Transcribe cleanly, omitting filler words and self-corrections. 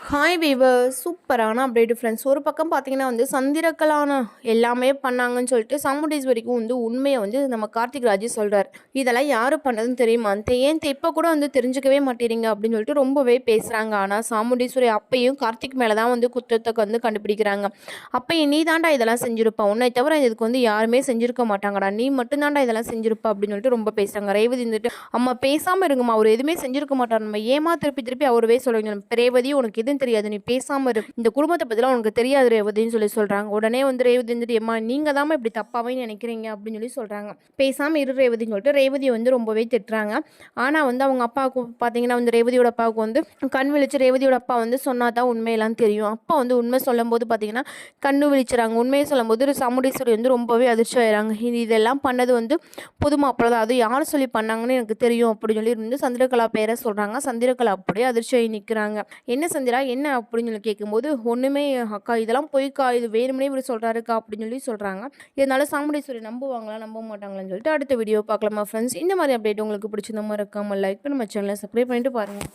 Hi viewer சூப்பரான update friends. ஒரு பக்கம் பார்த்தீங்கன்னா சந்திரக்கலான எல்லாமே பண்ணாங்கன்னு சொல்லிட்டு சாமுண்டீஸ்வரிக்கும் உண்மையை நம்ம கார்த்திக் ராஜ் சொல்கிறார். இதெல்லாம் யார் பண்ணதுன்னு தெரியுமா? ஏன் இப்போ கூட தெரிஞ்சுக்கவே மாட்டேறீங்க அப்படின்னு சொல்லிட்டு ரொம்பவே பேசுகிறாங்க. ஆனால் சாமுண்டீஸ்வரி அப்பையும் கார்த்திக் மேலே தான் குற்றத்தை கண்டுபிடிக்கிறாங்க. அப்பையும் நீ தாண்டா இதெல்லாம் செஞ்சுருப்பா, உன்னை தவிர இதுக்கு யாருமே செஞ்சுருக்க மாட்டாங்கடா, நீ மட்டும்தாண்டா இதெல்லாம் செஞ்சுருப்பா அப்படின்னு சொல்லிட்டு ரொம்ப பேசுகிறாங்க. ரேவதி அம்மா பேசாமல் இருங்கம்மா, அவர் எதுவுமே செஞ்சுருக்க மாட்டார், நம்ம ஏமா திருப்பி திருப்பி அவரவே சொல்லுங்க. ரேவதி உனக்கு எதுவும் தெரியாது, நீ பேசாம இரு, இந்த குடும்பத்தை பத்திலாம் உனக்கு தெரியாது ரேவதின்னு சொல்றாங்க. உடனே ரேவதி ஏமா நீங்க தான் இப்படி தப்பாவே நினைக்கிறீங்க அப்படின்னு சொல்றாங்க. பேசாம இரு ரேவதின்னு சொல்லிட்டு ரேவதி ரொம்பவே திட்டுறாங்க. ஆனா அவங்க அப்பாவுக்கு பாத்தீங்கன்னா ரேவதியோட அப்பாவுக்கு கண் விழிச்சு ரேவதியோட அப்பா சொன்னாதான் உண்மையெல்லாம் தெரியும். அப்பா உண்மை சொல்லும் போது பாத்தீங்கன்னா கண்ணு விழிச்சுறாங்க. உண்மையை சொல்லும் போது சாமுண்டீஸ்வரி ரொம்பவே அதிர்ச்சி ஆயிடுறாங்க. இதெல்லாம் பண்ணது புது மாப்பிள்ளை தான், அது யார் சொல்லி பண்ணாங்கன்னு எனக்கு தெரியும் அப்படின்னு சொல்லி சந்திரகலா பேரை சொல்றாங்க. சந்திரகலா அப்படியே அதிர்ச்சியாகி நிற்கிறாங்க. என்ன சந்திரா என்ன அப்படின்னு சொல்லி கேட்கும்போது, ஒன்றுமே அக்கா இதெல்லாம் பொய்க்கா, இது வேணும்னே இவர் சொல்கிறாருக்கா அப்படின்னு சொல்கிறாங்க. இதனால சாமுண்டீஸ்வரி நம்புவாங்களா நம்ப மாட்டாங்களான்னு சொல்லிட்டு அடுத்த வீடியோ பார்க்கலாமா ஃப்ரெண்ட்ஸ். இந்த மாதிரி அப்டேட் உங்களுக்கு பிடிச்சிருந்த மாதிரி இருக்காமல் லைக் பண்ணி நம்ம சேனலை சப்ஸ்கிரைப் பண்ணிட்டு பாருங்கள்.